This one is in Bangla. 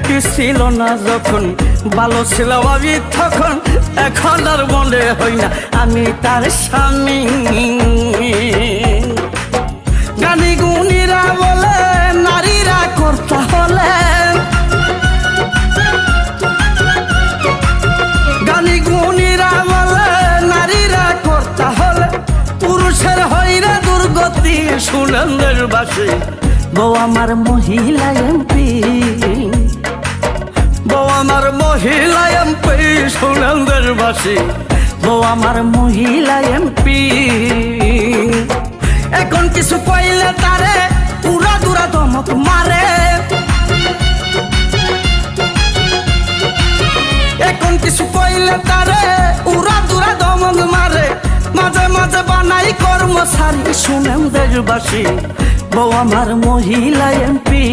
এমপি ছিল না যখন, ভালো ছিল আমি তখন, এখন আর মনে হই না আমি তার স্বামী। গানি গুণীরা বলে নারীরা করতে হলে, গানি গুণীরা বলে নারীরা করতে হলে পুরুষের হইরা দুর্গতি। শুনেন দেশবাসী, বউ আমার মহিলা এমপি, বউ আমার মহিলা এমপি। শুনেন দেশবাসী, বউ আমার মহিলা এমপি। এখন কিছু কইলে তারে উড়া দুরা ধমক মারে, এখন কিছু কইলে তারে উড়া দুরা ধমক মারে, মাঝে মাঝে বানাই কর্মচারী। শুনেন দেশবাসী, বউ আমার মহিলা এমপি।